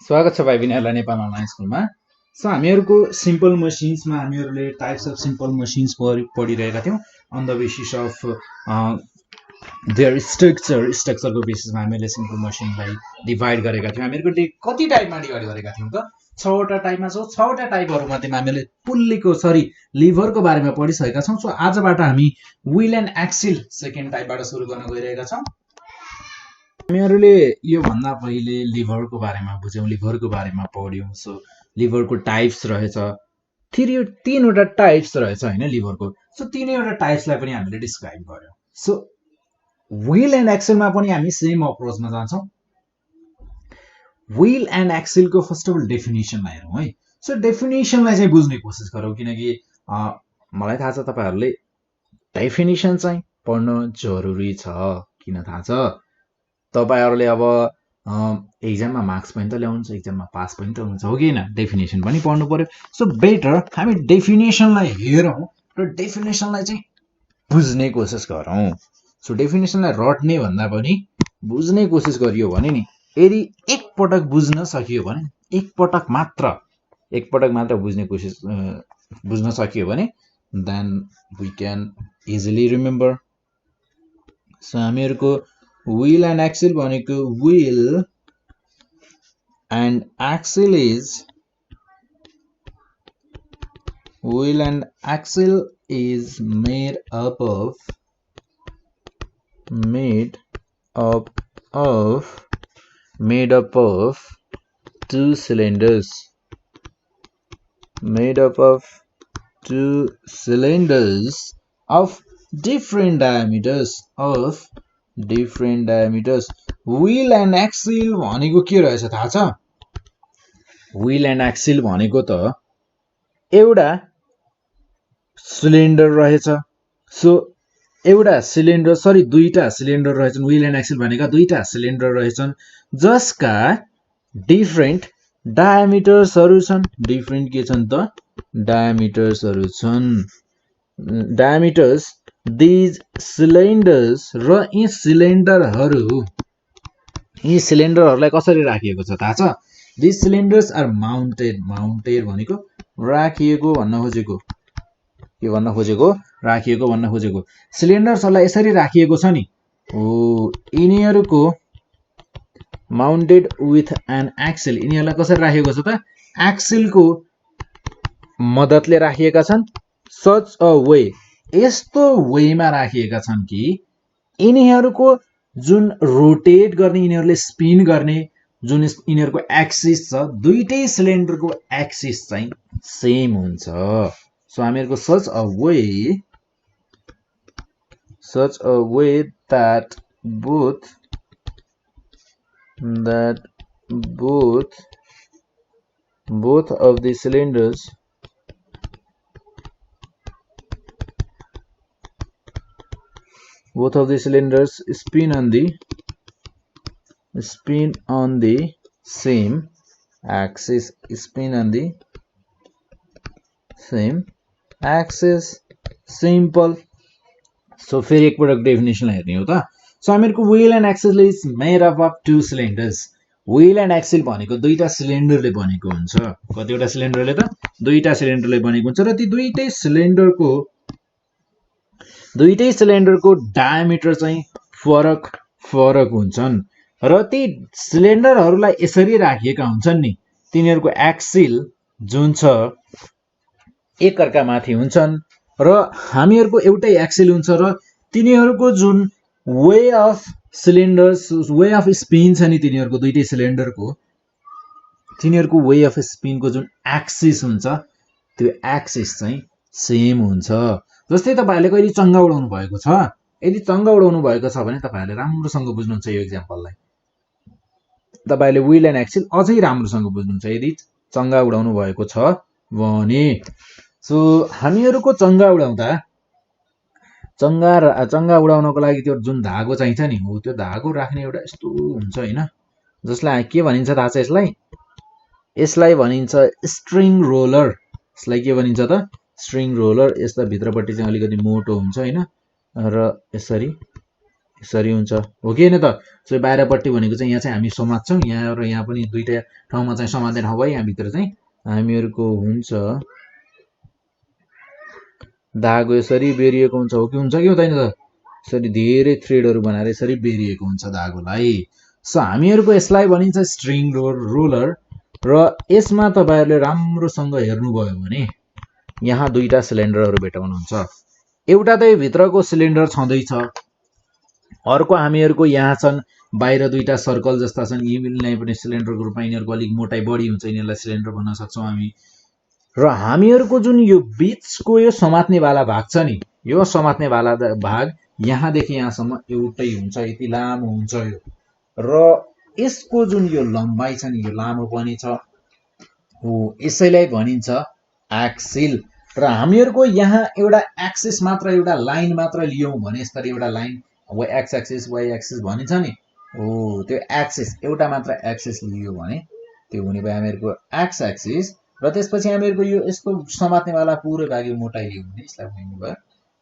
स्वागत छ भाइ विनयलाई नेपाल अनलाइन स्कुलमा। सो हामीहरूको सिम्पल मसिन्समा हामीहरूले टाइप्स अफ सिम्पल मसिन्स पढिरहेका थियौँ on the basis of their स्ट्रक्चरको बेसिसमा हामीहरूले सिम्पल मसिनलाई डिभाइड गरेका थियौँ। हामीहरूको कति टाइपमा डिभाइड गरेका थियौँ त? 6वटा टाइपमा छौँ। 6वटा टाइपहरूमध्येमा हामीले पुल्लीको लिभरको बारेमा पढिसकेका छौँ। सो आजबाट हामी व्हील एन्ड एक्सिल सेकेन्ड टाइपबाट सुरु गर्न गइरहेका छौँ। हामीहरूले यो भन्दा पहिले लिभरको बारेमा बुझ्यौँ, लिभरको बारेमा पढ्यौँ। सो लिभरको टाइप्स रहेछ, तीनवटा टाइप्स रहेछ होइन लिभरको। सो तीनैवटा टाइप्सलाई पनि हामीले डिस्क्राइब गर्यौँ। सो व्हील एन्ड एक्सेलमा पनि हामी सेम अप्रोचमा जान्छौँ। व्हील एन्ड एक्सेलको फर्स्ट अफ अल डेफिनेसनलाई हेरौँ है। सो डेफिनेसनलाई चाहिँ बुझ्ने कोसिस गरौँ, किनकि मलाई थाहा छ तपाईँहरूले डेफिनेसन चाहिँ पढ्न जरुरी छ। किन थाहा छ? तपाईँहरूले अब एक्जाममा मार्क्स पनि त ल्याउनुहुन्छ, एक्जाममा पास पनि त हुन्छ, हो कि होइन? डेफिनेसन पनि पढ्नु पर्यो। सो बेटर हामी डेफिनेसनलाई हेरौँ र डेफिनेसनलाई चाहिँ बुझ्ने कोसिस गरौँ। सो डेफिनेसनलाई रट्ने भन्दा पनि बुझ्ने कोसिस गरियो भने नि, यदि एकपटक बुझ्न सकियो भने, एकपटक मात्र बुझ्न सकियो भने then we can easily remember. So हामीहरूको wheel and axle भनेको wheel and axle is made up of two cylinders of different diameters. Wheel and axle भनेको के रहेछ थाहा छ? Wheel and axle भनेको त एउटा सिलिन्डर रहेछ। सो दुईटा सिलिन्डर रहेछन्। व्हील एन्ड एक्सेल भनेका दुईटा सिलिन्डर रहेछन् जसका डिफरेन्ट डायमिटर्सहरू छन्। डिफरेन्ट के छन् त? डायमिटर्सहरू छन्। डायमिटर्स these cylinders र यी सिलिन्डरहरूलाई कसरी राखिएको छ थाहा छ? These cylinders are mounted भनेको राखिएको भन्न खोजेको सिलिन्डर्सहरूलाई यसरी राखिएको छ नि। यिनीहरूको माउन्टेड विथ एन एक्सेल, यिनीहरूलाई कसरी राखिएको छ त? एक्सेलको मद्दतले राखिएका छन्। सच अ वे, यस्तो वेमा राखिएका छन् कि यिनीहरूको जुन रोटेट गर्ने, यिनीहरूले स्पिन गर्ने जुन यिनीहरूको एक्सिस छ, दुईटै सिलिन्डरको एक्सिस चाहिँ सेम हुन्छ। सो हामीहरूको such a way that both of the cylinders spin on the same axis. Simple. So फेरि एकपटक डेफिनेसनलाई हेर्ने हो त। सो हामीहरूको wheel and axle is made up of two cylinders. Wheel and axle भनेको दुईटा सिलिन्डरले बनेको हुन्छ। कतिवटा सिलिन्डरले त? दुईटा सिलिन्डरले बनेको हुन्छ र ती दुईटै सिलिन्डरको डायमिटर चाहिँ फरक हुन्छन् र ती सिलिन्डरहरूलाई यसरी राखिएका हुन्छन् नि, तिनीहरूको एक्सिल जुन छ एकअर्कामाथि हुन्छन् र हामीहरूको एउटै एक्सेल हुन्छ र तिनीहरूको जुन वे अफ स्पिन छ नि, तिनीहरूको दुईटै सिलिन्डरको तिनीहरूको वे अफ स्पिनको जुन एक्सिस हुन्छ त्यो एक्सिस चाहिँ सेम हुन्छ। जस्तै तपाईँहरूले कहिले चङ्गा उडाउनु भएको छ? यदि चङ्गा उडाउनु भएको छ भने तपाईँहरूले राम्रोसँग बुझ्नुहुन्छ यो एक्जाम्पललाई। तपाईँहरूले व्हील एन्ड एक्सेल अझै राम्रोसँग बुझ्नुहुन्छ यदि चङ्गा उडाउनु भएको छ भने। सो हामीहरूको चङ्गा उडाउनको लागि त्यो जुन धागो चाहिन्छ नि, हो त्यो धागो राख्ने एउटा यस्तो हुन्छ होइन, जसलाई के भनिन्छ थाहा छ? यसलाई भनिन्छ स्ट्रिङ रोलर। यसलाई के भनिन्छ त? String roller. यस्ता भित्रपट्टि चाहिँ अलिकति मोटो हुन्छ होइन, र यसरी यसरी हुन्छ हो कि हैन त। सो बाहिरपट्टि भनेको चाहिँ यहाँ चाहिँ हामी समात्छौँ, यहाँ र यहाँ पनि दुईटा ठाउँमा चाहिँ समात्ने ठाउँ भयो, यहाँभित्र चाहिँ हामीहरूको हुन्छ धागो यसरी बेरिएको हुन्छ हो कि हुँदैन त। यसरी धेरै थ्रेडहरू बनाएर यसरी बेरिएको हुन्छ धागोलाई। सो हामीहरूको यसलाई भनिन्छ स्ट्रिङ रोलर। र यसमा तपाईहरुले राम्रोसँग हेर्नुभयो भने यहाँ दुईटा सिलिन्डरहरू भेटाउनुहुन्छ। एउटा त भित्रको सिलिन्डर छँदैछ, अर्को हामीहरूको यहाँ छन् बाहिर दुईटा सर्कल जस्ता छन्, यिनीलाई पनि सिलिन्डरको रूपमा यिनीहरूको अलिक मोटाइ बढी हुन्छ, यिनीहरूलाई सिलिन्डर भन्न सक्छौँ हामी। र हामीहरूको जुन यो बीचको यो समात्नेवाला भाग छ नि, यो समात्नेवाला भाग यहाँदेखि यहाँसम्म एउटै हुन्छ, यति लामो हुन्छ यो। र यसको जुन यो लम्बाइ छ नि, यो लामो पनि छ हो, यसैलाई भनिन्छ एक्सिल। र हामीहरूको यहाँ एउटा एक्सिस मात्र, एउटा लाइन मात्र लियौँ भने यसरी एउटा line X axis Y axis भनिन्छ नि हो, त्यो एक्सिस एउटा मात्र एक्सिस लियो भने त्यो हुने भयो हामीहरूको एक्स एक्सिस। र त्यसपछि हामीहरूको यो यसको समात्नेवाला पुरै भाग यो मोटाइ लियो भने यसलाई भन्ने भयो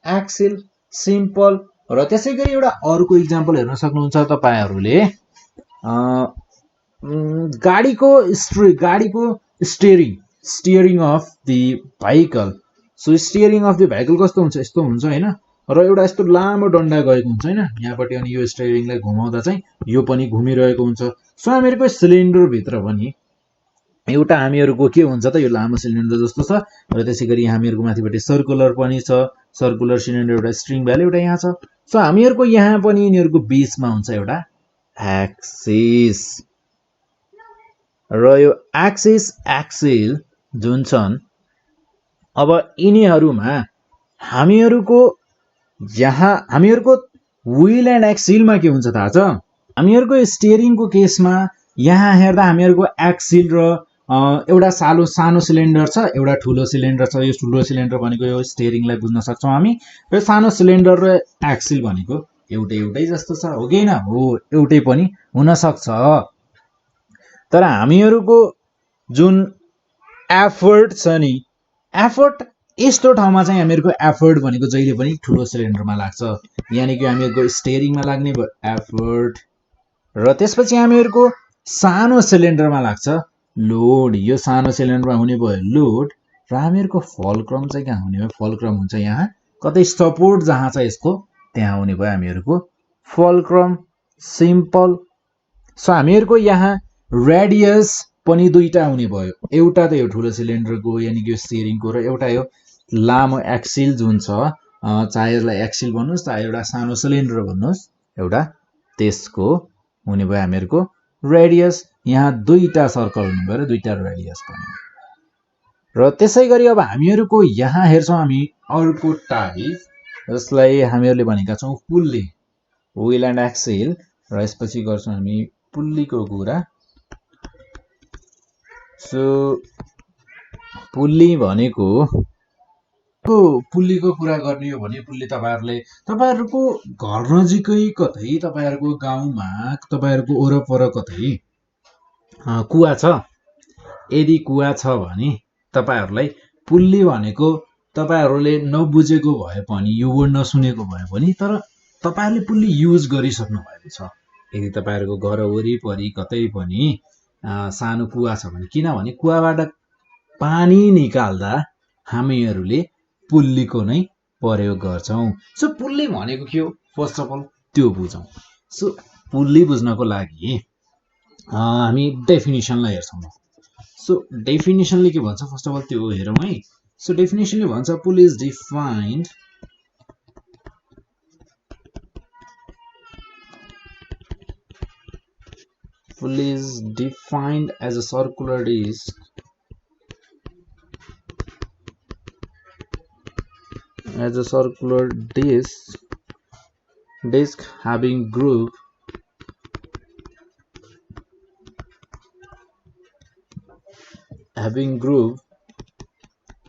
एक्सिल, सिम्पल। र त्यसै गरी एउटा अर्को इक्जाम्पल हेर्न सक्नुहुन्छ तपाईहरुले, गाडीको steering of the vehicle. So steering of the vehicle कस्तो हुन्छ, यस्तो हुन्छ हैन, र एउटा यस्तो लामो डन्डा गएको हुन्छ हैन यहाँपट्टि, अनि यो स्टियरिङलाई घुमाउँदा चाहिँ यो पनि घुमिरहेको हुन्छ। सो हामीहरूको सिलिन्डर भित्र पनि एउटा हामीहरूको के हुन्छ त, यो लामो सिलिन्डर जस्तो छ, र त्यसै गरी हामीहरूको माथिपट्टि सर्कुलर पनि छ, सर्कुलर सिलिन्डर एउटा स्ट्रिङ भ्यालु एउटा यहाँ छ। सो हामीहरूको यहाँ पनि यिनीहरूको बीचमा हुन्छ एउटा एक्सिस। र यो एक्सिस एक्सिल जुन छन्, अब यिनीहरूमा हामीहरूको यहाँ हामीहरूको व्हील एन्ड एक्सिलमा के हुन्छ थाहा छ, हामीहरूको स्टियरिङको केसमा यहाँ हेर्दा हामीहरूको एक्सिल र एउटा सानो सिलिन्डर छ, एउटा ठुलो सिलिन्डर छ। यो ठुलो सिलिन्डर भनेको यो स्टियरिङलाई बुझ्न सक्छौँ हामी, र सानो सिलिन्डर र एक्सिल भनेको एउटै जस्तो छ हो कि हैन, हो एउटै पनि हुन सक्छ। तर हामीहरूको जुन एफर्ट छ नि, एफर्ट यस्तो ठाउँमा चाहिँ हामीहरूको एफर्ट भनेको जहिले पनि ठुलो सिलिन्डरमा लाग्छ, यानि कि हामीहरूको स्टियरिङमा लाग्ने भयो एफर्ट, र त्यसपछि हामीहरूको सानो सिलिन्डरमा लाग्छ लोड, यो सानो सिलिन्डरमा हुने भयो लोड। र हामीहरूको फलक्रम चाहिँ कहाँ हुने भयो, फलक्रम हुन्छ यहाँ कतै सपोर्ट जहाँ छ यसको त्यहाँ हुने भयो हामीहरूको फलक्रम, सिम्पल। सो हामीहरूको यहाँ रेडियस पनि दुईटा हुने भयो, एउटा त यो ठुलो सिलिन्डरको यानि कि यो स्टियरिङको, र एउटा यो लामो एक्सिल जुन छ, चाहे यसलाई एक्सिल भन्नुहोस् चाहे एउटा सानो सिलिन्डर भन्नुहोस्, एउटा त्यसको हुने भयो हामीहरूको रेडियस। यहाँ दुईटा सर्कल हुने भयो र दुईटा रेडियस पनि। र त्यसै गरी अब हामीहरूको यहाँ हेर्छौँ हामी अर्को टाइप, जसलाई हामीहरूले भनेका छौँ पुल्ली, व्हील एन्ड एक्सिल। र यसपछि गर्छौँ हामी पुल्लीको कुरा। सो पुल्ली भनेको, पुल्लीको कुरा गर्ने हो भने पुल्ली तपाईहरुको घर नजिकै कतै, तपाईहरुको गाउँमा, तपाईहरुको वरपर कतै कुवा छ, यदि कुवा छ भने तपाईहरुलाई पुल्ली भनेको तपाईहरुले नबुझेको भए पनि, यो वर्ड नसुनेको भए पनि, तर तपाईहरुले पुल्ली युज गरिसक्नु भएको छ। यदि तपाईहरुको घर वरिपरि कतै पनि सानो कुवा छ भने, किनभने कुवाबाट पानी निकाल्दा हामीहरूले पुल्लीको नै प्रयोग गर्छौं। सो पुल्ली भनेको के हो फर्स्ट अफ अल त्यो बुझौं। सो पुल्ली बुझ्नको लागि हामी डेफिनेसनलाई हेर्छौं। सो डेफिनेसनले के भन्छ फर्स्ट अफ अल त्यो हेरौँ है। सो डेफिनेसनले भन्छ pulley is defined as a circular disc having groove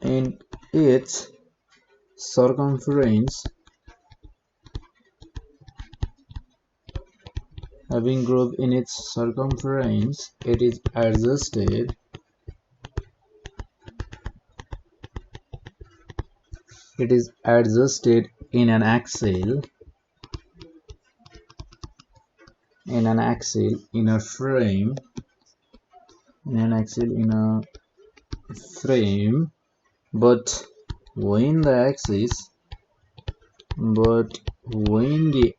in its circumference, it is adjusted in an axle in an axle in a frame, but when the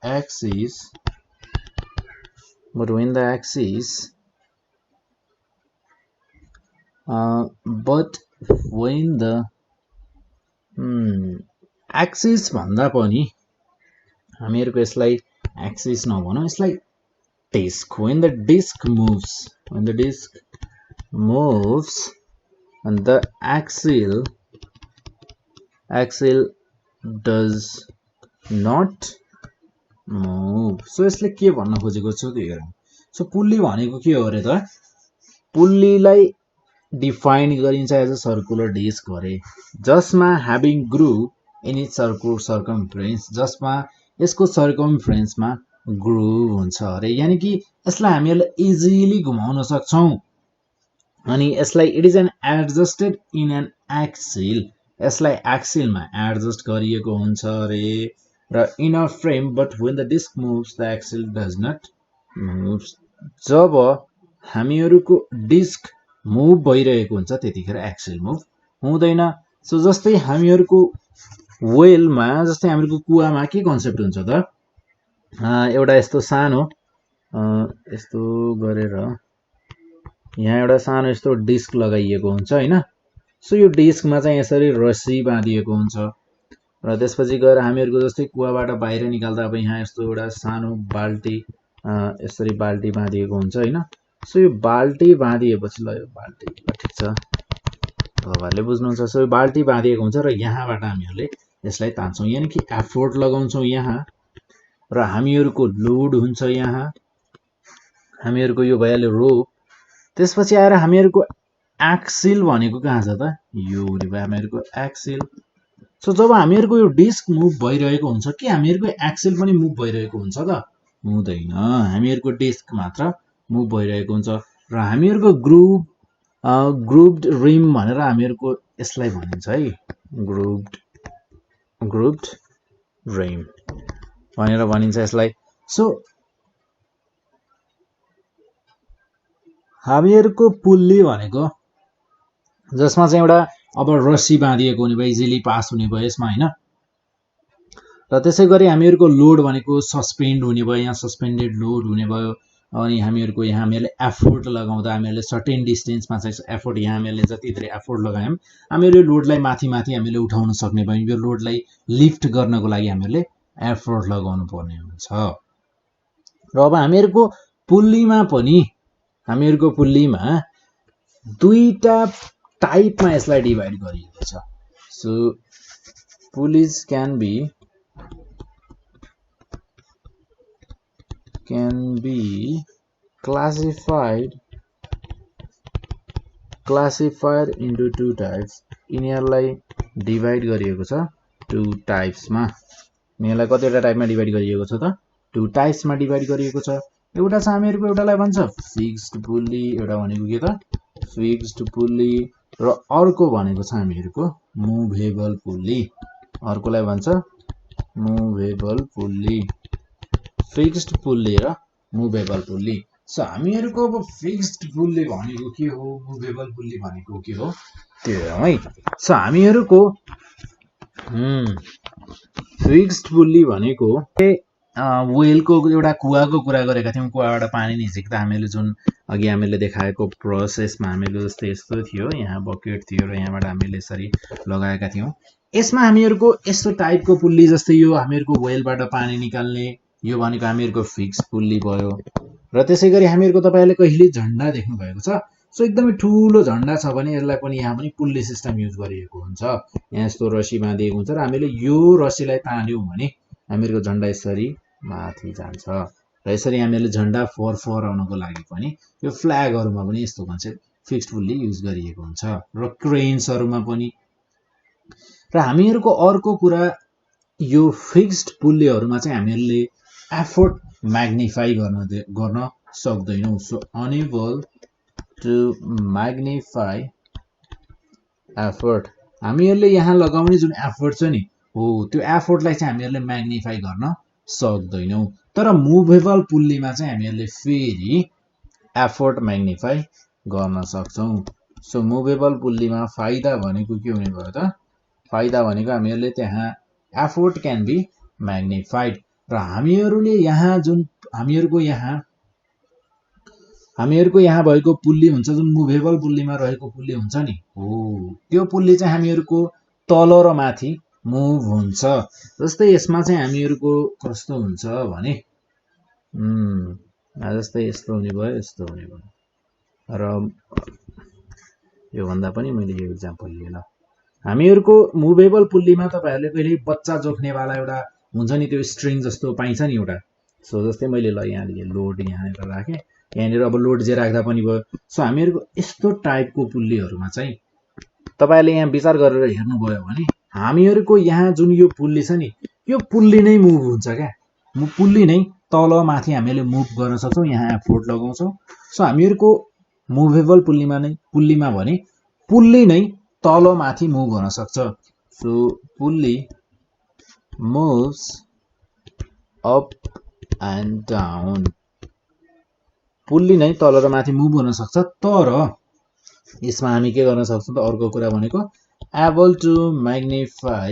axis axis भन्दा पनि हामीहरुको यसलाई axis नभनौं, यसलाई disk. When the disc moves, and the axle does not move. So यसले के भन्न खोजेको छ त्यो हेरौं. So पुल्ली भनेको के हो रे त? पुल्लीलाई डिफाइन गरिन्छ एज अ सर्कुलर डिस्क गरे, जसमा having groove in its circumference, जसमा यसको सर्कमफरेन्समा ग्रुभ हुन्छ अरे. यानी कि यसलाई हामीहरुले इजिली घुमाउन सक्छौं. अनि यसलाई it is an adjusted in an axle, यसलाई एक्सिलमा एडजस्ट गरिएको हुन्छ अरे. र in a frame, but when the disc moves the axle does not move. जब हामीहरुको डिस्क मुभ भइरहेको हुन्छ त्यतिखेर एक्सिल मुभ हुँदैन. सो जस्तै हामीहरुको वेलमा, जस्तै हामीहरुको कुवामा के कन्सेप्ट हुन्छ त? एउटा यस्तो सानो यस्तो गरेर यहाँ एउटा सानो यस्तो डिस्क लगाइएको हुन्छ हैन. सो यो डिस्कमा चाहिँ यसरी रस्सी बाँधिएको हुन्छ र त्यसपछि गएर हामीहरुको जस्तै कुवाबाट बाहिर निकाल्दा अब यहाँ यस्तो एउटा सानो बाल्टी, यसरी बाल्टी बाँधिएको हुन्छ हैन. सो यो बाल्टी बाँधिएपछि ल यो बाल्टी ठीक छ, तपाईहरुले बुझ्नुहुन्छ. सो यो बाल्टी बाँधिएको हुन्छ र यहाँबाट हामीहरुले यसलाई तान्छौं, यानी कि एफोर्ट लगाउँछौं यहाँ, र हामीहरुको लोड हुन्छ यहाँ, हामीहरुको यो भइहाल्यो रोप. त्यसपछि आएर हामीहरुको एक्सिल भनेको कहाँ छ त? यो भयो हामीहरुको एक्सिल. सो जब हामीहरुको यो डिस्क मुभ भइरहेको हुन्छ के हामीहरुको एक्सिल पनि मुभ भइरहेको हुन्छ त? हुँदैन. हामीहरुको डिस्क मात्र मुभ भइरहेको हुन्छ. र हामीहरुको ग्रुभड रिम भनेर हामीहरुको यसलाई भनिन्छ है, ग्रुभड रिम भनेर भनिन्छ यसलाई. सो हामीहरुको पुल्ली भनेको जसमा चाहिँ एउटा अब रस्सी बाँधिएको हुने भयो, इजिली पास हुने भयो यसमा हैन. र त्यसैगरी हामीहरुको लोड भनेको सस्पेन्ड हुने भयो, यहाँ सस्पेन्डेड लोड हुने भयो. अनि हामीहरुको यहाँ हामीले एफोर्ट लगाउँदा हामीले सर्टेन डिस्टेन्समा चाहिँ एफोर्ट, यहाँ हामीले जति धेरै एफोर्ट लगायौं हामीले यो लोडलाई माथि हामीले उठाउन सक्ने भयौं. यो लोडलाई लिफ्ट गर्नको लागि हामीले एफोर्ट लगाउनु पर्ने हुन्छ. र अब हामीहरुको पुल्लीमा दुईटा टाइपमा यसलाई डिभाइड गरिएको छ. So pulleys can be classified into two types. यिनीहरुलाई डिभाइड गरिएको छ टु टाइप्समा. यिनीहरुलाई कतिवटा टाइपमा डिभाइड गरिएको छ त? टु टाइप्समा डिभाइड गरिएको छ. एउटा छ हामीहरुको, एउटालाई भन्छ फिक्स्ड पुल्ली, एउटा भनेको के त? Fixed pulley. र अर्को भनेको छ हामीहरुको मुभेबल पुल्ली, अर्कोलाई भन्छ मुभेबल पुल्ली. फिक्स्ड पुल्ली र मुभेबल पुल्ली. सो हामीहरुको अब फिक्स्ड पुल्ली भनेको के हो, मुभेबल पुल्ली भनेको के हो त्यो हेरौं है. सो हामीहरुको फिक्स्ड पुल्ली भनेको वेलको एउटा कुवाको कुरा गरेका थियौं. कुवाबाट पानी निस्किँदा हामीले जुन अघि हामीले देखाएको प्रोसेसमा हामीले जस्तै यस्तो थियो, यहाँ बकेट थियो र यहाँबाट हामीले यसरी लगाएका थियौं. यसमा हामीहरुको यस्तो टाइपको पुल्ली, जस्तै यो हामीहरुको वेलबाट पानी निकाल्ने, यो भनेको हामीहरुको फिक्स्ड पुल्ली भयो. र त्यसैगरी हामीहरुको तपाईहरुले कहिले झण्डा देख्नु भएको छ? सो एकदमै ठूलो झण्डा छ भने यसलाई पनि यहाँ पनि पुल्ली सिस्टम युज गरिएको हुन्छ. यहाँ यस्तो रस्सी बाँधिएको हुन्छ र हामीले यो रस्सीलाई तान्यौं भने हामीहरुको झण्डा यसरी माथि जान्छ. र यसरी हामीहरुले झण्डा फहराउनको लागि पनि यो फ्ल्यागहरुमा पनि यस्तो कन्सेप्ट फिक्स्ड पुल्ली युज गरिएको हुन्छ, र क्रेन्सहरुमा पनि. र हामीहरुको अर्को कुरा, यो फिक्स्ड पुल्लीहरुमा चाहिँ हामीहरुले एफोर्ट म्याग्निफाई गर्न सक्दैनौं. So enable to magnify effort. हामीहरुले यहाँ लगाउने जुन एफोर्ट छ नि हो, त्यो एफोर्टलाई चाहिँ हामीहरुले म्याग्निफाई गर्न सक्दैनौं. तर मुभेबल पुल्लीमा चाहिँ हामीहरूले फेरि एफोर्ट म्याग्निफाई गर्न सक्छौं। सो मुभेबल पुल्लीमा फाइदा भनेको के हुने भयो त? फाइदा भनेको हामीहरूले त्यहाँ एफोर्ट क्यान बी म्याग्निफाइड र हामीहरूले यहाँ जुन हामीहरूको यहाँ भएको पुल्ली हुन्छ, जुन मुभेबल पुल्लीमा रहेको पुल्ली हुन्छ नि, हो त्यो पुल्ली चाहिँ हामीहरूको तल र माथि मुभ हुन्छ। जस्तै यसमा चाहिँ हामीहरूको कस्तो हुन्छ भने जस्तै यस्तो हुने भयो, यस्तो हुने भयो। र यो भन्दा पनि मैले यो एक्जाम्पल लिएँ ल। हामीहरूको मुभेबल पुल्लीमा तपाईहरुले कहिले बच्चा जोख्नेवाला एउटा हुन्छ नि, त्यो स्ट्रिङ जस्तो पाइन्छ नि एउटा। सो जस्तै मैले ल यहाँ लोड यहाँनिर राखेँ, यहाँनिर अब लोड जे राख्दा पनि भयो। सो हामीहरूको यस्तो टाइपको पुल्लीहरुमा चाहिँ तपाईहरुले यहाँ विचार गरेर हेर्नुभयो भने हामीहरूको यहाँ जुन यो पुल्ली छ नि, यो पुल्ली नै मुभ हुन्छ क्या। पुल्ली नै तल माथि हामीले मुभ गर्न सक्छौं, यहाँ एफोर्ट लगाउँछौं। सो हामीहरूको मुभेबल पुल्लीमा भने पुल्ली नै तल माथि मुभ गर्न सक्छ। So pulley moves up and down, pulley नै तल र माथि मुभ गर्न सक्छ। तर यसमा हामी के गर्न सक्छौं त? अर्को कुरा भनेको able to magnify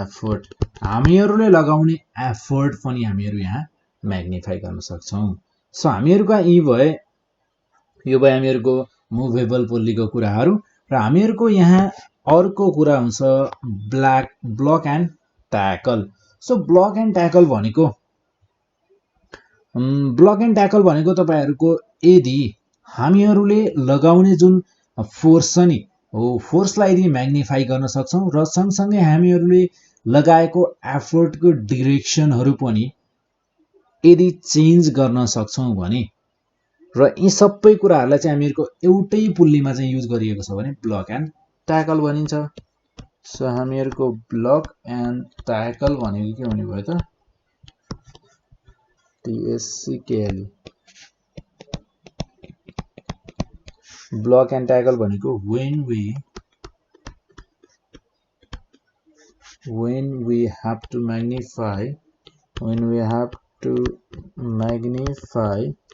effort, हामीहरूले लगाउने एफोर्ट पनि हामीहरू यहाँ म्याग्निफाई गर्न सक्छौं। सो हामीहरूका यी भए यो भयो हामीहरूको मुभेबल पुल्लीको कुराहरू। र हामीहरूको यहाँ अर्को कुरा हुन्छ block and tackle. So block and tackle भनेको तपाईहरुको यदि हामीहरूले लगाउने जुन फोर्स छ नि, हो फोर्सलाई यदि म्याग्निफाई गर्न सक्छौं र सँगसँगै हामीहरूले लगाएको एफोर्टको डिरेक्सनहरु पनि यदि चेन्ज गर्न सक्छौं भने, र यी सबै कुराहरुलाई चाहिँ हामीहरूको एउटै पुल्लीमा चाहिँ युज गरिएको छ भने ब्लक एन्ड ट्याकल भनिन्छ। सो हामीहरूको ब्लक एन्ड ट्याकल भनेको के हुने भयो त? TSCKL, ब्लक एन्ड ट्याकल भनेको when we have to magnify,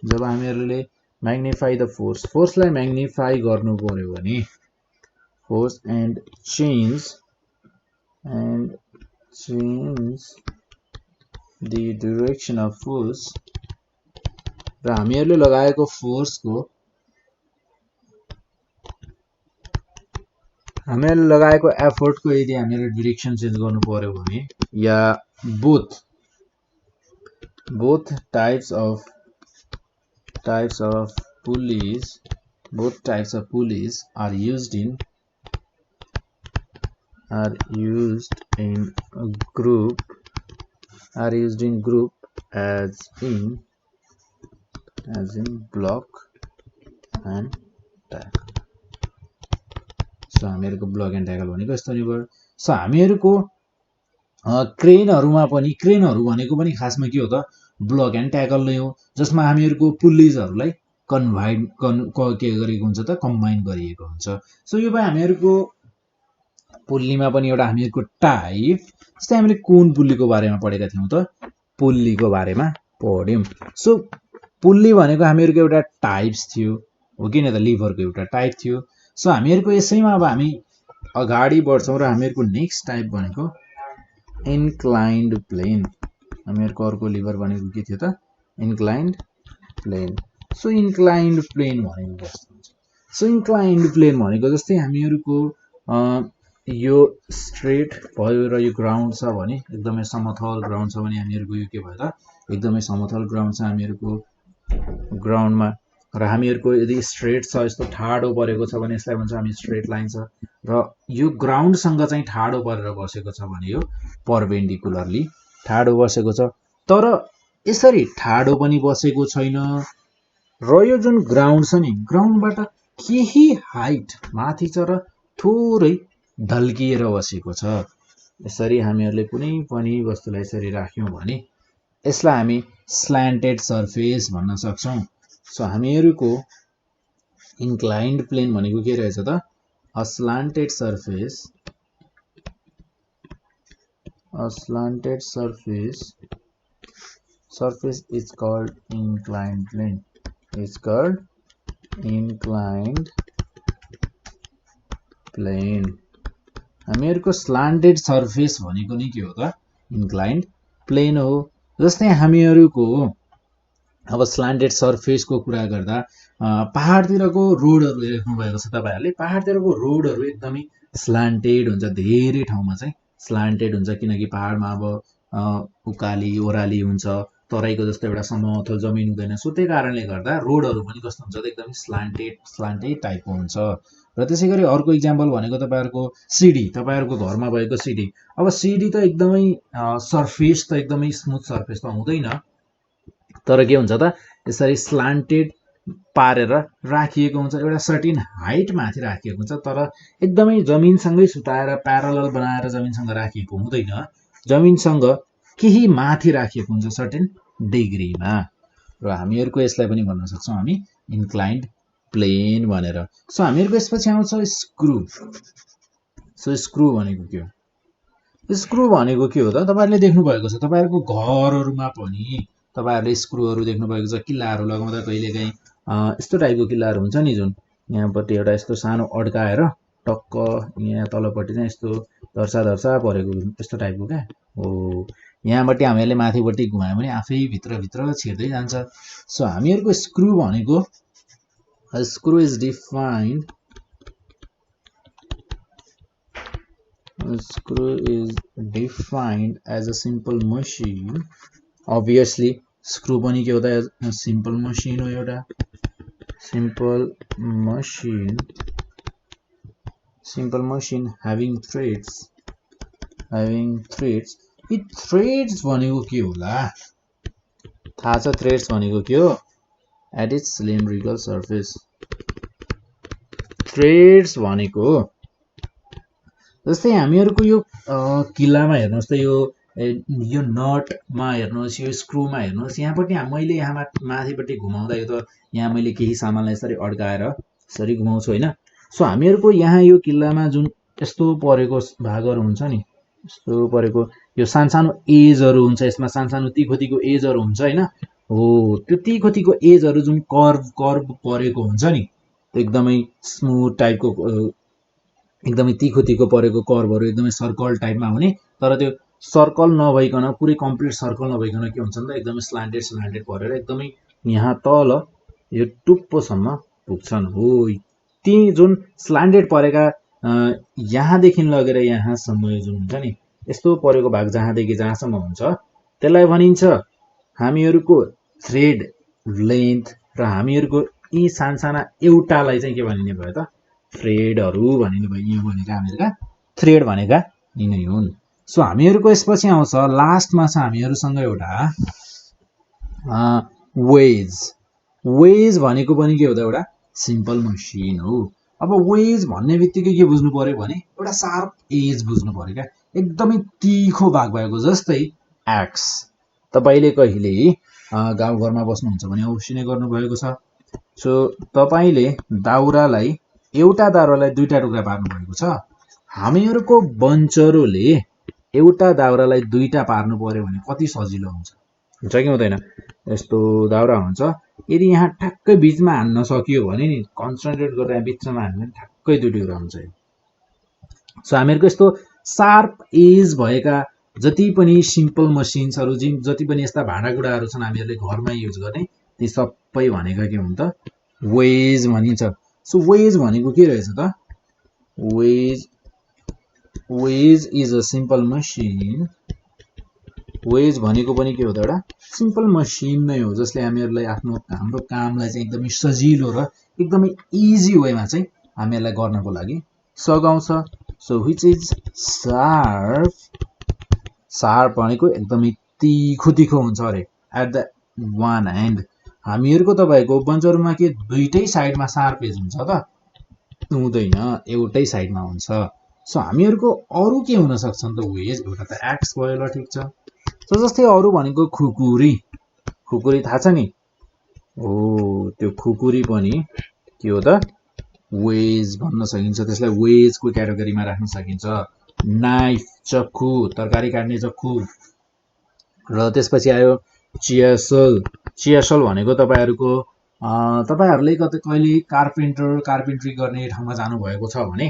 जब हामीहरूले म्याग्निफाई द फोर्सलाई म्याग्निफाई गर्नु पर्यो भने force and change the direction of force, र हामीहरूले लगाएको फोर्सको हामीहरूले लगाएको एफोर्टको यदि हामीले डाइरेक्सन चेन्ज गर्नु पर्यो भने, या both types of pulleys are used in group as in block and tackle. So हामीहरूको ब्लक एन्ड ट्याकल भनेको यस्तो नि भयो। सो हामीहरूको क्रेनहरु भनेको पनि खासमा के हो त? ब्लक एन्ड ट्याकल नै हो, जसमा हामीहरूको पुल्लीजहरुलाई के गरेको हुन्छ त? कम्बाइन गरिएको हुन्छ। सो यो भयो हामीहरूको पुल्लीमा पनि एउटा हामीहरूको टाइप। जस्तै हामीले कुन पुल्लीको बारेमा पढेका थियौं त? पुल्लीको बारेमा पढ्यौं। सो पुल्ली भनेको हामीहरूको एउटा टाइप्स थियो, हो किन त? लिभरको एउटा टाइप थियो। सो हामीहरूको यसैमा अब हामी अगाडि बढ्छौं र हामीहरूको नेक्स्ट टाइप भनेको इन्क्लाइन्ड प्लेन। हामीहरूको अर्को लिभर भनेको के थियो त? Inclined plane. So inclined plane भनेको कस्तो हुन्छ? सो इन्क्लाइन्ड प्लेन भनेको जस्तै हामीहरूको यो स्ट्रेट भयो र यो ग्राउन्ड छ भने, एकदमै समतल ग्राउन्ड छ भने हामीहरूको यो के भयो त? एकदमै समतल ग्राउन्ड छ हामीहरूको ग्राउन्डमा। र हामीहरूको यदि स्ट्रेट छ, यस्तो ठाडो परेको छ भने यसलाई भन्छ हामी स्ट्रेट लाइन छ। र यो ग्राउन्ड सँग चाहिँ ठाडो परेर बसेको छ भने यो परपेन्डिकुलरली ठाडो बसेको छ। तर यसरी ठाडो पनि बसेको छैन, र यो जुन ग्राउन्ड छ नि, ग्राउन्डबाट केही हाइट माथि छ र थोरै ढल्किएर बसेको छ। यसरी हामीहरूले कुनै पनि वस्तुलाई यसरी राख्यौं भने यसलाई हामी स्ल्यान्टेड सर्फेस भन्न सक्छौं। सो हामीहरूको इन्क्लाइन्ड प्लेन भनेको के रहेछ त? A स्ल्यान्टेड surface A slanted surface is called inclined plane. It's called inclined plane. हामीहरुको स्लान्टेड सर्फेस भनेको नि के हो त इन्क्लाइन्ड प्लेन हो। जस्तै हामीहरुको अब स्लान्टेड सर्फेसको कुरा गर्दा पहाडतिरको रोडहरु देख्नु भएको छ तपाईहरुले। पहाडतिरको रोडहरु एकदमै स्लान्टेड हुन्छ, धेरै ठाउँमा चाहिँ स्लान्टेड हुन्छ किनकि पहाडमा अब उकाली ओराली हुन्छ, तराईको जस्तो एउटा समतल जमिन हुँदैन। सो त्यही कारणले गर्दा रोडहरु पनि कस्तो हुन्छ त एकदमै स्लान्टेड टाइपको हुन्छ। र त्यसैगरी अर्को इक्जाम्पल भनेको तपाईहरुको सिडी, तपाईहरुको घरमा भएको सिडी। अब सिडी त एकदमै सर्फेस त एकदमै स्मुथ सर्फेस त हुँदैन, तर के हुन्छ त यसरी स्लान्टेड पारेर राखिएको हुन्छ, एउटा सर्टेन हाइट माथि राखिएको हुन्छ, तर एकदमै जमिनसँगै सुताएर प्यारलल बनाएर जमिनसँग राखिएको हुँदैन, जमिनसँग केही माथि राखिएको हुन्छ सर्टेन डिग्रीमा। र हामीहरुको यसलाई पनि भन्न सक्छौं हामी इन्क्लाइन्ड प्लेन भनेर। सो हामीहरुको यसपछि आउँछ स्क्रु। सो स्क्रु भनेको के हो? स्क्रु भनेको के हो त तपाईहरुले देख्नु भएको छ, तपाईहरुको घरहरुमा पनि तपाईहरुले स्क्रुहरु देख्नु भएको छ। किल्लाहरु लगाउँदा कहिलेकाहीँ यस्तो टाइपको किल्लाहरु हुन्छ नि, जुन यहाँपट्टि एउटा यस्तो सानो अड्काएर टक्क यहाँ तलपट्टि चाहिँ यस्तो धर्सा परेको यस्तो टाइपको क्या हो। यहाँपट्टि हामीले माथिपट्टि घुमायो भने आफै भित्र छिर्दै जान्छ। सो हामीहरुको स्क्रु भनेको screw is defined as a simple machine. Obviously screw पनि के हो त simple machine हो, एउटा simple machine having threads. यी threads भनेको के होला थाहा छ? threads भनेको के हो? At its cylindrical surface. threads भनेको जस्तै हामीहरुको यो किल्लामा हेर्नुस् त, यो नटमा हेर्नुस्, यो स्क्रुमा हेर्नुस्, यहाँपट्टि मैले यहाँ माथिपट्टि घुमाउँदा यो त यहाँ मैले केही सामानलाई यसरी अड्काएर यसरी घुमाउँछु हैन। सो हामीहरुको यहाँ यो किल्लामा जुन यस्तो परेको भागहरु हुन्छ नि, यस्तो परेको यो सानसानो एजहरु हुन्छ, यसमा सानसानो तिखोतिखो एजहरु हुन्छ हैन। हो त्यो तिखोतिखो एजहरु जुन कर्व परेको हुन्छ नि, एकदमै स्मुथ टाइपको एकदमै तिखोतिखो परेको कर्वहरु एकदमै सर्कल टाइपमा हुने, तर त्यो सर्कल नभइकन पुरै कम्प्लिट सर्कल नभइकन के हुन्छ नि त एकदमै स्लान्टेड परेर एकदमै यहाँ तल यो टुप्पोसम्म पुग्छन्। हो ती जुन स्लान्टेड परेका यहाँदेखि लगेर यहाँसम्म जुन हुन्छ नि यस्तो परेको भाग जहाँदेखि जहाँसम्म हुन्छ त्यसलाई भनिन्छ हामीहरुको थ्रेड लेन्थ। र हामीहरुको यी सानसाना एउटालाई चाहिँ के भनिने भयो त? थ्रेडहरु भनिने भयो। यो भनेका हामीहरुका थ्रेड भनेका यिनै हुन्। सो हामीहरुको यसपछि आउँछ लास्टमा छ हामीहरुसँग एउटा वेज भनेको पनि के हो त? एउटा सिम्पल मसिन हो। अब वेज भन्ने बित्तिकै के बुझ्नु पर्यो भने एउटा शार्प एज बुझ्नु पर्यो क्या, एकदमै तिखो भाग भएको। जस्तै एक्स, तपाईले कहिले गाउँघरमा बस्नुहुन्छ भने अवश्य नै गर्नुभएको छ। सो तपाईले एउटा दाउरालाई दुईटा टुक्रा पार्नु भएको छ। हामीहरुको बन्चरोले एउटा दाउरालाई दुईटा पार्नु पर्यो भने कति सजिलो हुन्छ कि हुँदैन? यस्तो दाउरा हुन्छ, यदि यहाँ ठ्याक्कै बीचमा हान्न सकियो भने नि कन्सन्ट्रेट गरेर बीचमा हान्ने ठ्याक्कै दुई टुक्रा हुन्छ। सो हामीहरुको यस्तो शार्प एज भएका जति पनि सिम्पल मसिन्सहरु, जति पनि यस्ता भाँडाकुँडाहरु छन् हामीहरुले घरमा युज गर्ने, ती सबै भनेका के हुन् त? वेज भनिन्छ। सो वेज भनेको के रहेछ त? Wedge is a simple machine. Wedge भनेको पनि के हो त? एउटा सिम्पल मसिन नै हो जसले हामीहरुलाई हाम्रो कामलाई चाहिँ एकदमै सजिलो र एकदमै इजी वेमा चाहिँ हामीहरुलाई गर्नको लागि सघाउँछ। सो व्हिच इज शार्प भनेको एकदमै तिखो हुन्छ अरे। एट द वान एन्ड हामीहरुको तपाईको बन्चरोमा के दुईटै साइडमा शार्प एज हुन्छ त? हुँदैन, एउटै साइडमा हुन्छ। सो हामीहरुको अरु के हुन सक्छन् त? वेज एउटा त एक्स भयो, ल ठीक छ। सो जस्तै अरु भनेको खुकुरी थाहा छ नि? हो त्यो खुकुरी पनि के हो त? वेज भन्न सकिन्छ, त्यसलाई वेजको क्याटेगोरीमा राख्न सकिन्छ। नाइफ चक्कु, तरकारी काट्ने चक्कु। र त्यसपछि आयो चियासल। चियासल भनेको तपाईँहरूले कहिले कार्पेन्ट्री गर्ने ठाउँमा जानुभएको छ भने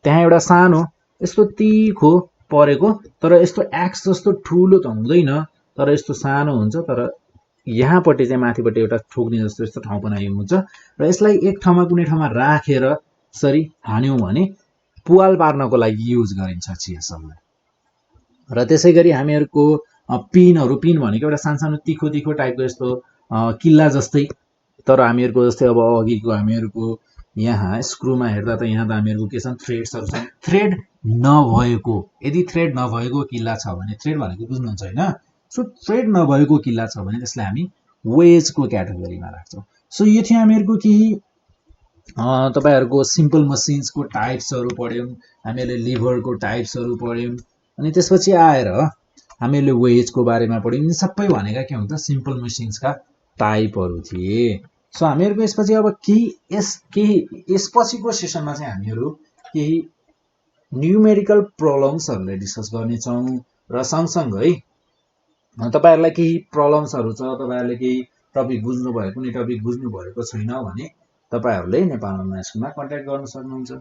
त्यहाँ एउटा सानो यस्तो तिखो परेको तर यस्तो एक्स जस्तो ठुलो त हुँदैन तर यस्तो सानो हुन्छ, तर यहाँपट्टि चाहिँ माथिपट्टि एउटा ठोक्ने जस्तो यस्तो ठाउँ बनाइएको हुन्छ र यसलाई एक ठाउँमा कुनै ठाउँमा राखेर यसरी हान्यौँ भने पुवाल पार्नको लागि युज गरिन्छ चियासललाई। र त्यसै गरी हामीहरूको पिन भनेको एउटा सानो तिखो तिखो टाइपको यस्तो किल्ला जस्तै, तर हामीहरूको जस्तै अब अघिको हामीहरूको यहाँ स्क्रुमा हेर्दा त यहाँ त हामीहरूको के छन्, थ्रेड्सहरू छन्। थ्रेड नभएको, यदि थ्रेड नभएको किल्ला छ भने, थ्रेड भनेको बुझ्नुहुन्छ होइन, सो थ्रेड नभएको किल्ला छ भने त्यसलाई हामी वेजको क्याटेगोरीमा राख्छौँ। सो यो थियो हामीहरूको केही तपाईँहरूको सिम्पल मसिन्सको टाइप्सहरू पढ्यौँ, हामीहरूले लिभरको टाइप्सहरू पढ्यौँ, अनि त्यसपछि आएर हामीहरूले वेजको बारेमा पढ्यौँ। यी सबै भनेका के हुन्छ, सिम्पल मसिन्सका टाइपहरू थिए। सो हामीहरूको यसपछि अब यसपछिको सेसनमा चाहिँ हामीहरू केही न्युमेरिकल प्रब्लम्सहरूलाई डिस्कस गर्नेछौँ र सँगसँगै तपाईँहरूलाई केही प्रब्लम्सहरू छ, तपाईँहरूले केही टपिक बुझ्नुभयो, कुनै टपिक बुझ्नुभएको छैन भने तपाईँहरूले नेपाल अनलाइन स्कुलमा कन्ट्याक्ट गर्न सक्नुहुन्छ।